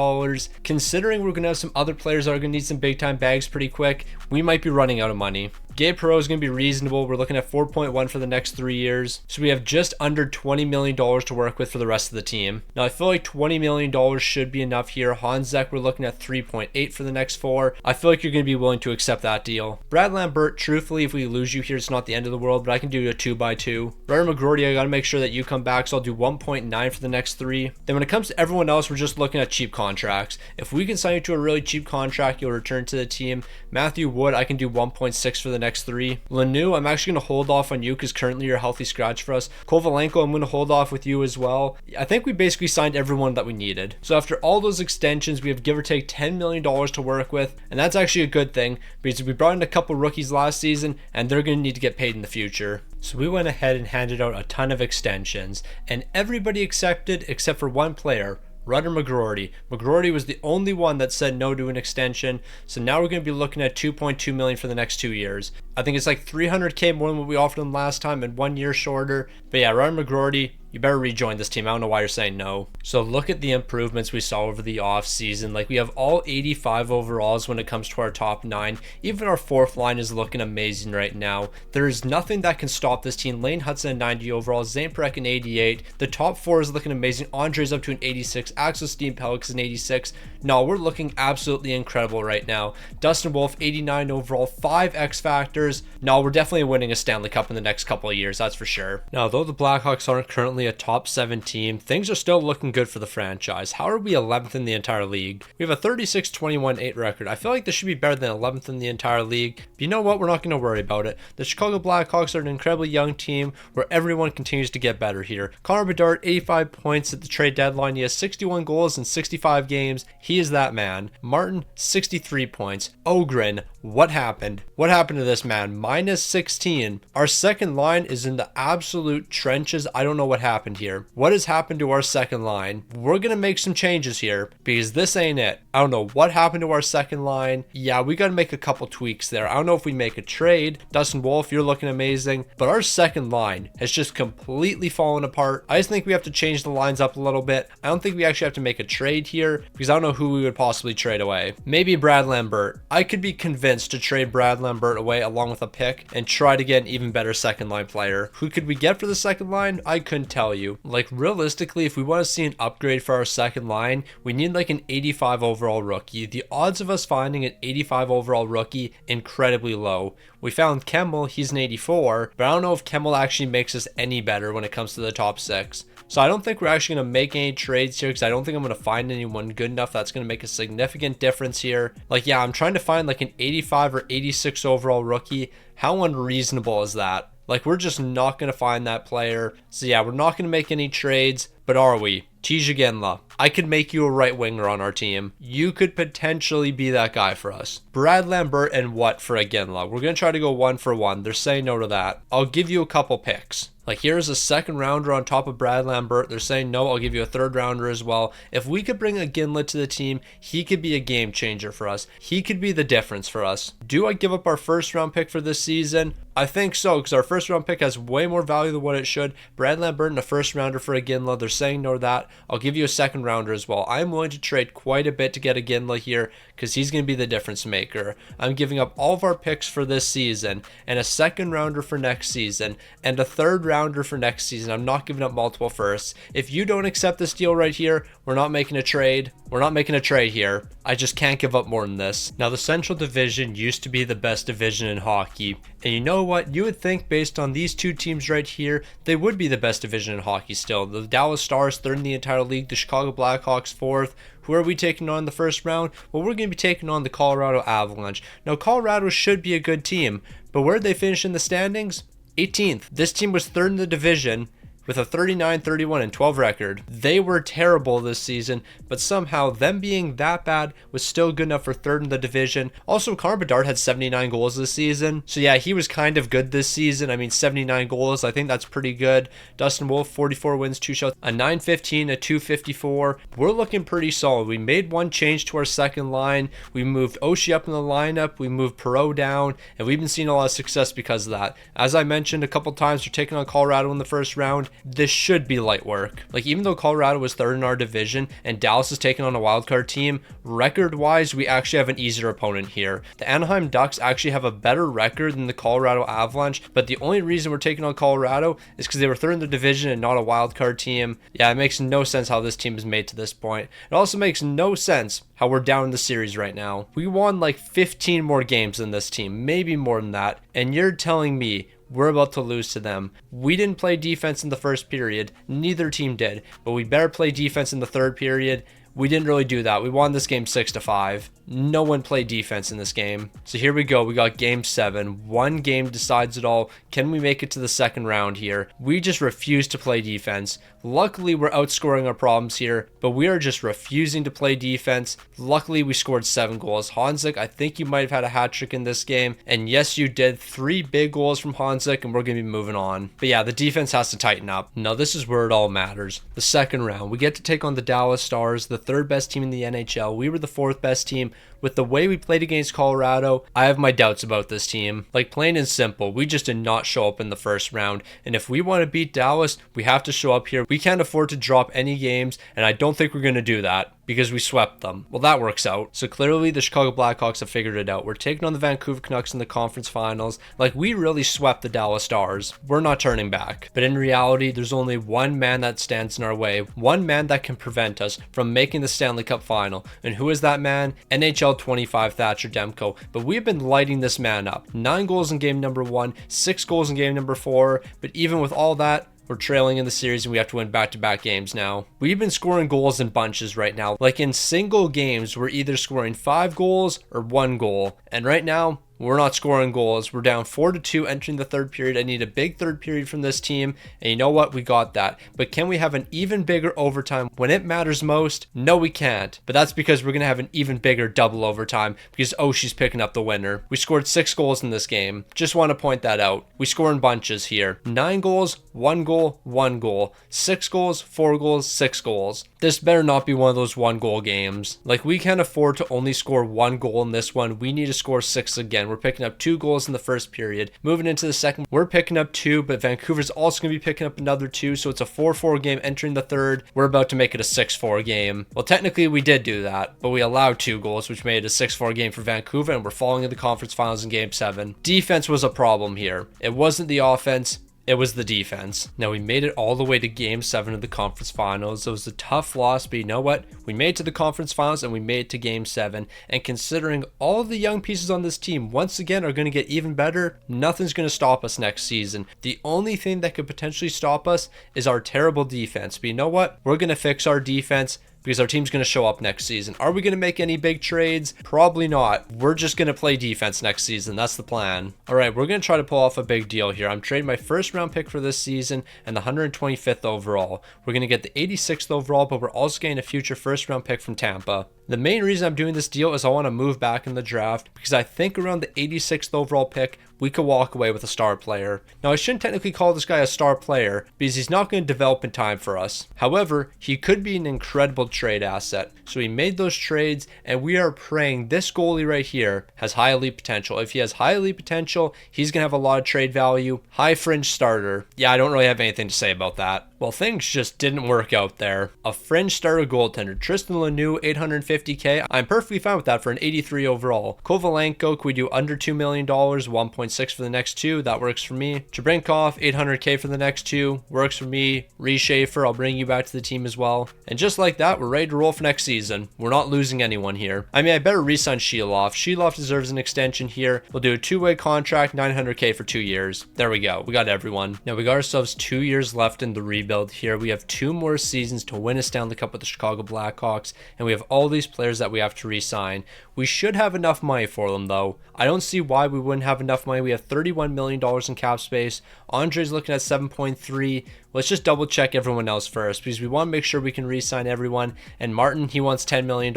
Considering we're going to have some other players that are going to need some big time bags pretty quick, we might be running out of money. Gabe Perreault is going to be reasonable. We're looking at 4.1 for the next 3 years. So we have just under $20 million to work with for the rest of the team. Now I feel like $20 million should be enough here. Hanzek, we're looking at 3.8 for the next 4. I feel like you're going to be willing to accept that deal. Brad Lambert, truthfully, if we lose you here, it's not the end of the world, but I can do a 2x2. Ryan McGroarty, I got to make sure that you come back, so I'll do 1.9 for the next 3. Then when it comes to everyone else, we're just looking at cheap contracts. If we can sign you to a really cheap contract, you'll return to the team. Matthew Wood, I can do 1.6 for the next 3. Lemieux, I'm actually going to hold off on you because currently you're a healthy scratch for us. Kovalenko, I'm going to hold off with you as well. I think we basically signed everyone that we needed. So after all those extensions, we have give or take $10 million to work with, and that's actually a good thing because we brought in a couple rookies last season and they're going to need to get paid in the future. So we went ahead and handed out a ton of extensions, and everybody accepted except for one player, Rudder McGroarty. McGroarty was the only one that said no to an extension, so now we're going to be looking at $2.2 million for the next 2 years. I think it's like $300K more than what we offered him last time and 1 year shorter. But yeah, Rudder McGroarty, you better rejoin this team. I don't know why you're saying no. So look at the improvements we saw over the offseason. Like, we have all 85 overalls when it comes to our top 9. Even our 4th line is looking amazing right now. There is nothing that can stop this team. Lane Hudson at 90 overalls, Zane Parekh an 88. The top 4 is looking amazing. Andre's up to an 86. Axel Steenpelk is an 86. No, we're looking absolutely incredible right now. Dustin Wolf, 89 overall, 5 X Factors. No, we're definitely winning a Stanley Cup in the next couple of years, that's for sure. Now, though the Blackhawks aren't currently a top 7 team, things are still looking good for the franchise. How are we 11th in the entire league? We have a 36-21-8 record. I feel like this should be better than 11th in the entire league. But you know what? We're not going to worry about it. The Chicago Blackhawks are an incredibly young team where everyone continues to get better here. Connor Bedard, 85 points at the trade deadline. He has 61 goals in 65 games. He is that man. Martin, 63 points. Ogren, what happened? What happened to this man? Minus 16. Our second line is in the absolute trenches. I don't know what happened here. What has happened to our second line? We're going to make some changes here because this ain't it. I don't know what happened to our second line. Yeah, we got to make a couple tweaks there. I don't know if we make a trade. Dustin Wolf, you're looking amazing. But our second line has just completely fallen apart. I just think we have to change the lines up a little bit. I don't think we actually have to make a trade here because I don't know who we would possibly trade away. Maybe Brad Lambert. I could be convinced to trade Brad Lambert away along with a pick and try to get an even better second line player. Who could we get for the second line? I couldn't tell you. Like, realistically, if we want to see an upgrade for our second line, we need like an 85 overall rookie. The odds of us finding an 85 overall rookie, incredibly low. We found Kemmel, he's an 84, but I don't know if Kemmel actually makes us any better when it comes to the top 6. So I don't think we're actually going to make any trades here because I don't think I'm going to find anyone good enough that's going to make a significant difference here. Like, yeah, I'm trying to find like an 85 or 86 overall rookie. How unreasonable is that? Like, we're just not going to find that player. So yeah, we're not going to make any trades, but are we? Tija Ginla, I could make you a right winger on our team. You could potentially be that guy for us. Brad Lambert and what for a Ginla? We're going to try to go 1 for 1. They're saying no to that. I'll give you a couple picks. Like, here's a second rounder on top of Brad Lambert. They're saying no, I'll give you a third rounder as well. If we could bring a Ginla to the team, he could be a game changer for us. He could be the difference for us. Do I give up our first round pick for this season? I think so, because our first round pick has way more value than what it should. Brad Lambert and a first rounder for a Ginla. They're saying no to that. I'll give you a second rounder as well. I'm willing to trade quite a bit to get a Ginla here because he's going to be the difference maker. I'm giving up all of our picks for this season and a second rounder for next season and a third rounder for next season. I'm not giving up multiple firsts. If you don't accept this deal right here, we're not making a trade. We're not making a trade here. I just can't give up more than this. Now, the Central Division used to be the best division in hockey. And you know what? You would think based on these two teams right here, they would be the best division in hockey still. The Dallas Stars, 3rd in the entire league. The Chicago Blackhawks, 4th. Who are we taking on in the first round? Well, we're going to be taking on the Colorado Avalanche. Now, Colorado should be a good team, but where did they finish in the standings? 18th. This team was 3rd in the division with a 39-31-12 record. They were terrible this season, but somehow them being that bad was still good enough for 3rd in the division. Also, Connor Bedard had 79 goals this season. So yeah, he was kind of good this season. I mean, 79 goals, I think that's pretty good. Dustin Wolf, 44 wins, 2 shots, a 915, a 254. We're looking pretty solid. We made one change to our second line. We moved Oshie up in the lineup. We moved Perreault down, and we've been seeing a lot of success because of that. As I mentioned a couple times, we're taking on Colorado in the first round. This should be light work. Like, even though Colorado was 3rd in our division and Dallas is taking on a wildcard team, record-wise, we actually have an easier opponent here. The Anaheim Ducks actually have a better record than the Colorado Avalanche, but the only reason we're taking on Colorado is because they were 3rd in the division and not a wildcard team. Yeah, it makes no sense how this team is made to this point. It also makes no sense how we're down in the series right now. We won like 15 more games than this team, maybe more than that, and you're telling me we're about to lose to them. We didn't play defense in the first period. Neither team did. But we better play defense in the third period. we didn't really do that. We won this game 6-5. No one played defense in this game. So here we go. We got game 7. One game decides it all. Can we make it to the second round here? We just refuse to play defense. Luckily, we're outscoring our problems here, but we are just refusing to play defense. Luckily, we scored 7 goals. Hanzik, I think you might have had a hat trick in this game. And yes, you did. 3 big goals from Hanzik, and we're going to be moving on. But yeah, the defense has to tighten up. Now, this is where it all matters. The second round, we get to take on the Dallas Stars, the 3rd best team in the NHL. We were the 4th best team. With the way we played against Colorado, I have my doubts about this team. Like, plain and simple, we just did not show up in the first round. And if we want to beat Dallas, we have to show up here. We can't afford to drop any games, and I don't think we're going to do that because we swept them. Well, that works out. So clearly the Chicago Blackhawks have figured it out. We're taking on the Vancouver Canucks in the conference finals. Like, we really swept the Dallas Stars. We're not turning back. But in reality, there's only one man that stands in our way. One man that can prevent us from making the Stanley Cup final. And who is that man? NHL 25 Thatcher Demko. But we've been lighting this man up. 9 goals in game number 1, 6 goals in game number 4. But even with all that, we're trailing in the series and we have to win back-to-back games now. We've been scoring goals in bunches right now. Like, in single games, we're either scoring 5 goals or 1 goal. And right now, we're not scoring goals. We're down 4-2 entering the third period. I need a big third period from this team. And you know what? We got that. But can we have an even bigger overtime when it matters most? No, we can't. But that's because we're going to have an even bigger double overtime because Oshie's picking up the winner. We scored 6 goals in this game. Just want to point that out. We score in bunches here. 9 goals, 1 goal, 1 goal. 6 goals, 4 goals, 6 goals. This better not be one of those 1-goal games. Like, we can't afford to only score 1 goal in this one. We need to score 6 again. We're picking up 2 goals in the first period. Moving into the second, we're picking up 2, but Vancouver's also going to be picking up another 2, so it's a 4-4 game entering the third. We're about to make it a 6-4 game. Well, technically we did do that, but we allowed 2 goals, which made it a 6-4 game for Vancouver, and we're falling in the conference finals in game 7. Defense was a problem here. It wasn't the offense. It was the defense. Now, we made it all the way to game 7 of the conference finals. It was a tough loss, but you know what? We made it to the conference finals and we made it to game 7. And considering all of the young pieces on this team, once again, are going to get even better, nothing's going to stop us next season. The only thing that could potentially stop us is our terrible defense. But you know what? We're going to fix our defense because our team's going to show up next season. Are we going to make any big trades? Probably not. We're just going to play defense next season. That's the plan. All right, we're going to try to pull off a big deal here. I'm trading my first round pick for this season and the 125th overall. We're going to get the 86th overall, but we're also getting a future first round pick from Tampa. The main reason I'm doing this deal is I want to move back in the draft because I think around the 86th overall pick, we could walk away with a star player. Now, I shouldn't technically call this guy a star player because he's not going to develop in time for us. However, he could be an incredible trade asset. So we made those trades and we are praying this goalie right here has high elite potential. If he has high elite potential, he's going to have a lot of trade value. High fringe starter. Yeah, I don't really have anything to say about that. Well, things just didn't work out there. A fringe starter goaltender, Tristan Lanoux, $850K. I'm perfectly fine with that for an 83 overall. Kovalenko, could we do under $2 million, 1.6 for the next 2? That works for me. Chebrinkov, $800K for the next 2. Works for me. Reshafer, I'll bring you back to the team as well. And just like that, we're ready to roll for next season. We're not losing anyone here. I mean, I better re-sign Sheeloff. Sheeloff deserves an extension here. We'll do a 2-way contract, $900K for 2 years. There we go. We got everyone. Now, we got ourselves 2 years left in the rebuild here. We have 2 more seasons to win a Stanley Cup with the Chicago Blackhawks, and we have all these players that we have to re-sign. We should have enough money for them, though. I don't see why we wouldn't have enough money. We have $31 million in cap space. Andre's looking at 7.3. Let's just double check everyone else first because we want to make sure we can re-sign everyone. And Martin, he wants $10 million,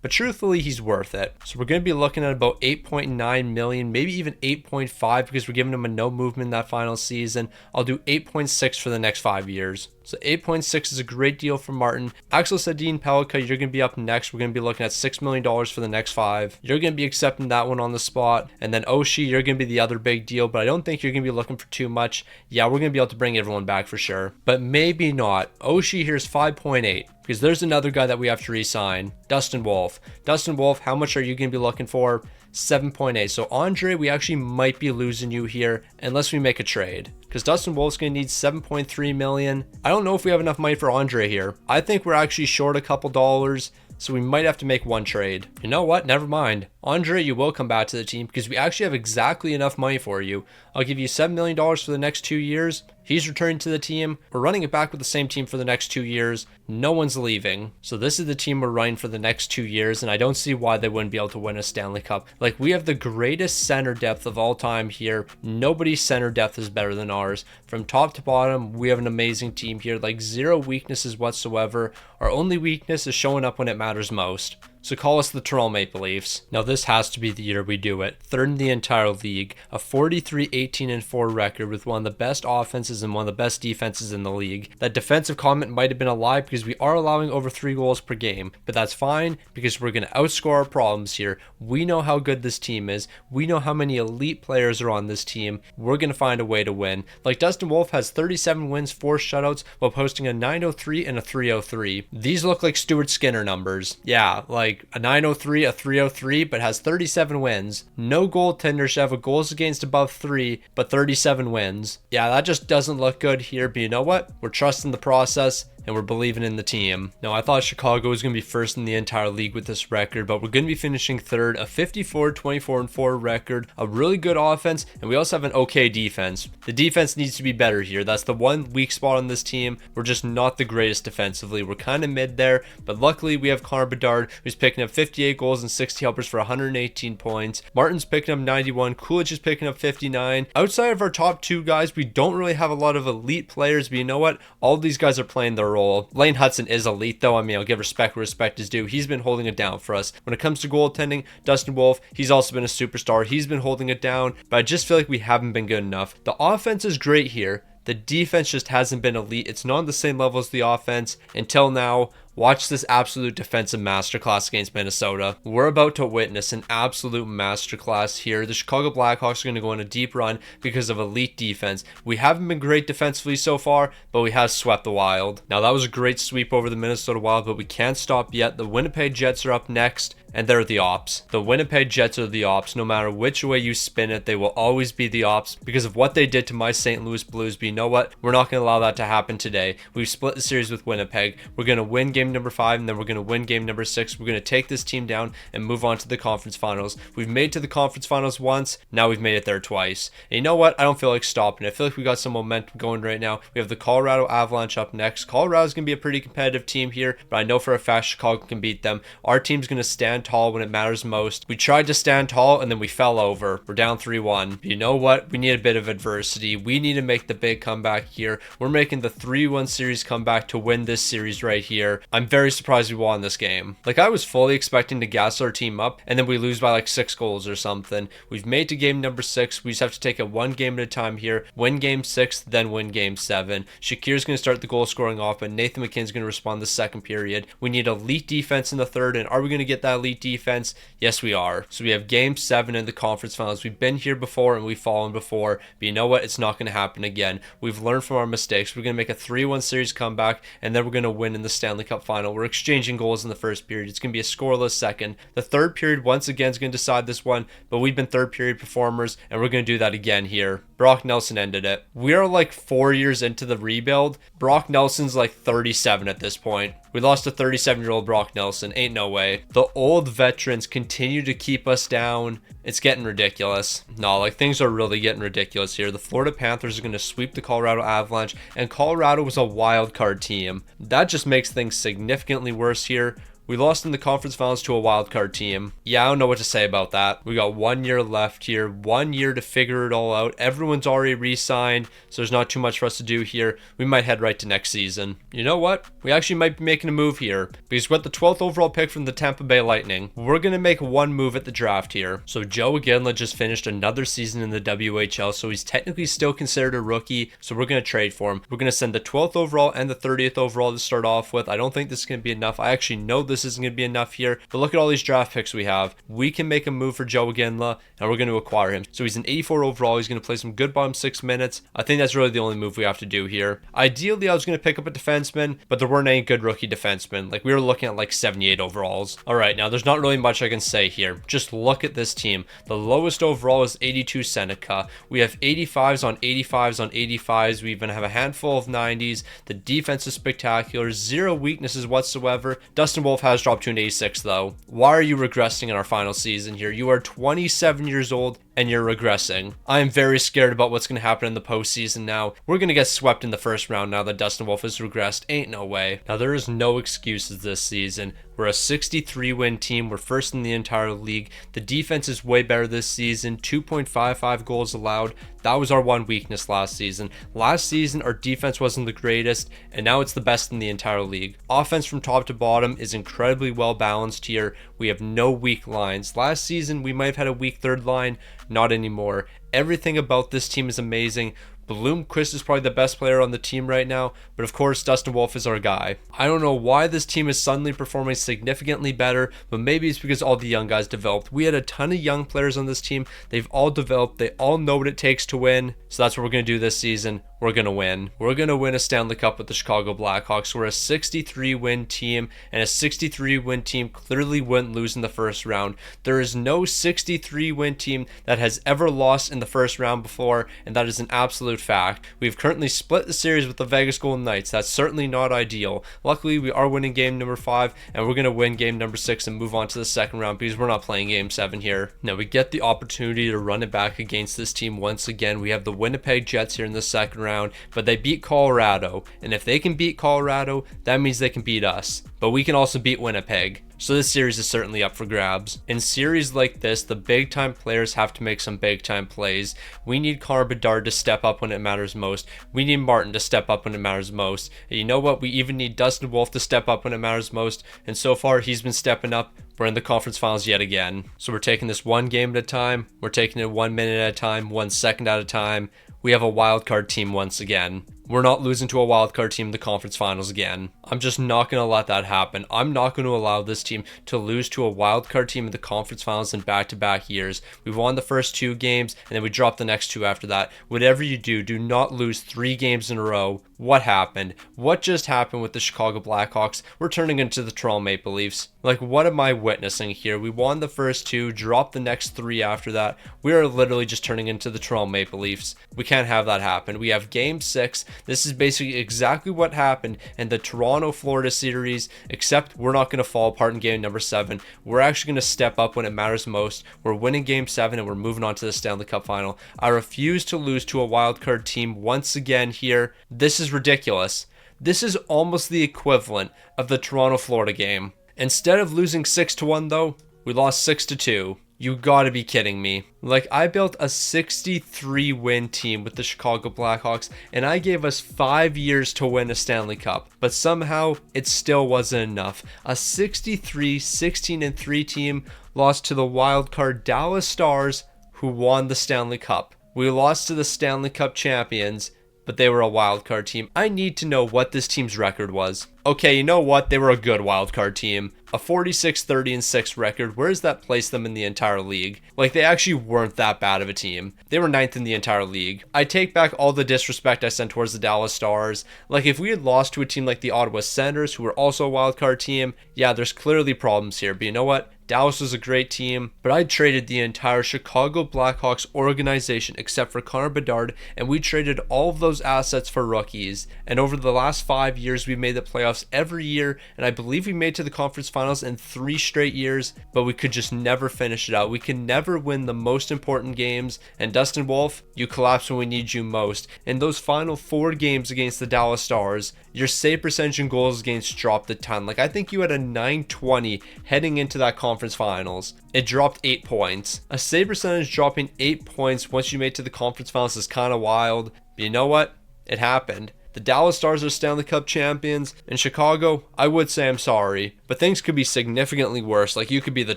but truthfully, he's worth it. So we're going to be looking at about 8.9 million, maybe even 8.5 because we're giving him a no movement in that final season. I'll do 8.6 for the next 5 years. So 8.6 is a great deal for Martin. Axel Sedin Pelika, you're going to be up next. We're going to be looking at $6 million for the next 5. You're going to be accepting that one on the spot. And then Oshie, you're going to be the other big deal, but I don't think you're going to be looking for too much. Yeah, we're going to be able to bring everyone back for sure, but maybe not. Oshie here's 5.8 because there's another guy that we have to re-sign, Dustin Wolf. Dustin Wolf, how much are you going to be looking for? 7.8. So Andre, we actually might be losing you here unless we make a trade because Dustin Wolf's going to need 7.3 million. I don't know if we have enough money for Andre here. I think we're actually short a couple dollars. So we might have to make one trade. You know what? Never mind. Andre, you will come back to the team because we actually have exactly enough money for you. I'll give you $7 million for the next 2 years. He's returning to the team. We're running it back with the same team for the next 2 years. No one's leaving. So this is the team we're running for the next 2 years, and I don't see why they wouldn't be able to win a Stanley Cup. Like, we have the greatest center depth of all time here. Nobody's center depth is better than ours. From top to bottom, we have an amazing team here. Like, zero weaknesses whatsoever. Our only weakness is showing up when it matters most. So call us the Toronto Maple Leafs. Now this has to be the year we do it. Third in the entire league, a 43-18-4 record with one of the best offenses and one of the best defenses in the league. That defensive comment might have been a lie because we are allowing over 3 goals per game, but that's fine because we're going to outscore our problems here. We know how good this team is. We know how many elite players are on this team. We're going to find a way to win. Like, Dustin Wolf has 37 wins, 4 shutouts while posting a 903 and a 303. These look like Stuart Skinner numbers. Yeah, like a 903, a 303, but has 37 wins. No goaltender should have a goals against above 3, but 37 wins. Yeah, that just doesn't look good here, but you know what? We're trusting the process and we're believing in the team. Now, I thought Chicago was going to be first in the entire league with this record, but we're going to be finishing third, a 54-24-4 record, a really good offense, and we also have an okay defense. The defense needs to be better here. That's the one weak spot on this team. We're just not the greatest defensively. We're kind of mid there, but luckily we have Connor Bedard, who's picking up 58 goals and 60 helpers for 118 points. Martin's picking up 91. Coolidge is picking up 59. Outside of our top 2 guys, we don't really have a lot of elite players, but you know what? All these guys are playing their role. Lane Hudson is elite though. I mean, I'll give respect where respect is due. He's been holding it down for us. When it comes to goaltending, Dustin Wolf, he's also been a superstar. He's been holding it down, but I just feel like we haven't been good enough. The offense is great here. The defense just hasn't been elite. It's not on the same level as the offense until now. Watch this absolute defensive masterclass against Minnesota. We're about to witness an absolute masterclass here. The Chicago Blackhawks are going to go on a deep run because of elite defense. We haven't been great defensively so far, but we have swept the Wild. Now, that was a great sweep over the Minnesota Wild, but we can't stop yet. The Winnipeg Jets are up next, and they're the Ops. The Winnipeg Jets are the Ops. No matter which way you spin it, they will always be the Ops because of what they did to my St. Louis Blues. But you know what? We're not going to allow that to happen today. We've split the series with Winnipeg. We're going to win game number 5, and then we're going to win game number 6. We're going to take this team down and move on to the conference finals. We've made to the conference finals once. Now we've made it there twice. And you know what? I don't feel like stopping. I feel like we got some momentum going right now. We have the Colorado Avalanche up next. Colorado's going to be a pretty competitive team here, but I know for a fact Chicago can beat them. Our team's going to stand tall when it matters most. We tried to stand tall and then we fell over. We're down 3-1. But you know what? We need a bit of adversity. We need to make the big comeback here. We're making the 3-1 series comeback to win this series right here. I'm very surprised we won this game. Like, I was fully expecting to gas our team up and then we lose by like 6 goals or something. We've made to game number 6. We just have to take it one game at a time here. Win game 6, then win game 7. Shakir's going to start the goal scoring off, but Nathan McKinnon's going to respond the second period. We need elite defense in the third, and are we going to get that elite defense? Yes, we are. So we have game 7 in the conference finals. We've been here before and we've fallen before, but you know what? It's not going to happen again. We've learned from our mistakes. We're going to make a 3-1 series comeback, and then we're going to win in the Stanley Cup final. We're exchanging goals in the first period. It's going to be a scoreless second. The third period, once again, is going to decide this one, but we've been third period performers, and we're going to do that again here. Brock Nelson ended it. We are like 4 years into the rebuild. Brock Nelson's like 37 at this point. We lost a 37-year-old Brock Nelson. Ain't no way. The old veterans continue to keep us down. It's getting ridiculous. No, like, things are really getting ridiculous here. The Florida Panthers are going to sweep the Colorado Avalanche, and Colorado was a wild card team. That just makes things significantly worse here. We lost in the conference finals to a wildcard team. Yeah, I don't know what to say about that. We got 1 year left here. 1 year to figure it all out. Everyone's already re-signed, so there's not too much for us to do here. We might head right to next season. You know what? We actually might be making a move here because we got the 12th overall pick from the Tampa Bay Lightning. We're going to make one move at the draft here. So Joe Iginla just finished another season in the WHL, so he's technically still considered a rookie, so we're going to trade for him. We're going to send the 12th overall and the 30th overall to start off with. I don't think this is going to be enough. I actually know this isn't going to be enough here, but look at all these draft picks we have. We can make a move for Joe Iginla, and we're going to acquire him. So he's an 84 overall. He's going to play some good bottom 6 minutes. I think that's really the only move we have to do here. Ideally, I was going to pick up a defenseman, but there weren't any good rookie defensemen. Like, we were looking at like 78 overalls. All right, now there's not really much I can say here. Just look at this team. The lowest overall is 82 Seneca. We have 85s on 85s on 85s. We even have a handful of 90s. The defense is spectacular. Zero weaknesses whatsoever. Dustin Wolf has dropped to an 86 though. Why are you regressing in our final season here? You are 27 years old and you're regressing. I am very scared about what's going to happen in the postseason now. We're going to get swept in the first round now that Dustin Wolf has regressed. Ain't no way. Now, there is no excuses this season. We're a 63-win team. We're first in the entire league. The defense is way better this season. 2.55 goals allowed. That was our one weakness last season. Last season, our defense wasn't the greatest, and now it's the best in the entire league. Offense from top to bottom is incredibly well balanced here. We have no weak lines. Last season, we might have had a weak third line. Not anymore. Everything about this team is amazing. Bloomquist is probably the best player on the team right now, but of course Dustin Wolf is our guy. I don't know why this team is suddenly performing significantly better, but maybe it's because all the young guys developed. We had a ton of young players on this team. They've all developed. They all know what it takes to win. So that's what we're going to do this season. We're going to win. We're going to win a Stanley Cup with the Chicago Blackhawks. We're a 63-win team, and a 63-win team clearly wouldn't lose in the first round. There is no 63-win team that has ever lost in the first round before, and that is an absolute fact. We've currently split the series with the Vegas Golden Knights. That's certainly not ideal. Luckily, we are winning game number 5, and we're going to win game number 6 and move on to the second round because we're not playing game 7 here. Now, we get the opportunity to run it back against this team once again. We have the Winnipeg Jets here in the second round, but they beat Colorado, and if they can beat Colorado, that means they can beat us. But we can also beat Winnipeg. So this series is certainly up for grabs. In series like this, the big time players have to make some big time plays. We need Bedard to step up when it matters most. We need Martin to step up when it matters most. And you know what? We even need Dustin Wolf to step up when it matters most. And so far, he's been stepping up. We're in the conference finals yet again. So we're taking this one game at a time. We're taking it 1 minute at a time, 1 second at a time. We have a wild card team once again. We're not losing to a wildcard team in the conference finals again. I'm just not going to let that happen. I'm not going to allow this team to lose to a wildcard team in the conference finals in back-to-back years. We've won the first 2 games, and then we dropped the next 2 after that. Whatever you do, do not lose 3 games in a row. What happened? What just happened with the Chicago Blackhawks? We're turning into the Toronto Maple Leafs. Like, what am I witnessing here? We won the first 2, dropped the next 3 after that. We are literally just turning into the Toronto Maple Leafs. We can't have that happen. We have game 6. This is basically exactly what happened in the Toronto-Florida series, except we're not going to fall apart in game number 7. We're actually going to step up when it matters most. We're winning game 7 and we're moving on to the Stanley Cup final. I refuse to lose to a wildcard team once again here. This is ridiculous. This is almost the equivalent of the Toronto-Florida game. Instead of losing 6-1 though, we lost 6-2. You gotta be kidding me. Like, I built a 63-win team with the Chicago Blackhawks, and I gave us 5 years to win a Stanley Cup, but somehow it still wasn't enough. A 63-16-3 team lost to the wildcard Dallas Stars, who won the Stanley Cup. We lost to the Stanley Cup champions, but they were a wildcard team. I need to know what this team's record was. Okay, you know what? They were a good wildcard team. A 46-30-6 record. Where does that place them in the entire league? Like, they actually weren't that bad of a team. They were 9th in the entire league. I take back all the disrespect I sent towards the Dallas Stars. Like, if we had lost to a team like the Ottawa Senators, who were also a wildcard team, yeah, there's clearly problems here. But you know what? Dallas was a great team, but I traded the entire Chicago Blackhawks organization except for Connor Bedard, and we traded all of those assets for rookies. And over the last 5 years, we made the playoffs every year, and I believe we made to the conference finals in 3 straight years, but we could just never finish it out. We could never win the most important games, and Dustin Wolf, you collapse when we need you most. In those final 4 games against the Dallas Stars, your save percentage and goals against dropped a ton. Like, I think you had a 920 heading into that conference finals. It dropped 8 points. A save percentage dropping 8 points once you made to the conference finals is kind of wild. But you know what? It happened. The Dallas Stars are Stanley Cup champions. In Chicago, I would say I'm sorry, but things could be significantly worse. Like, you could be the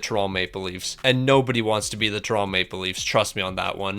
Toronto Maple Leafs, and nobody wants to be the Toronto Maple Leafs. Trust me on that one.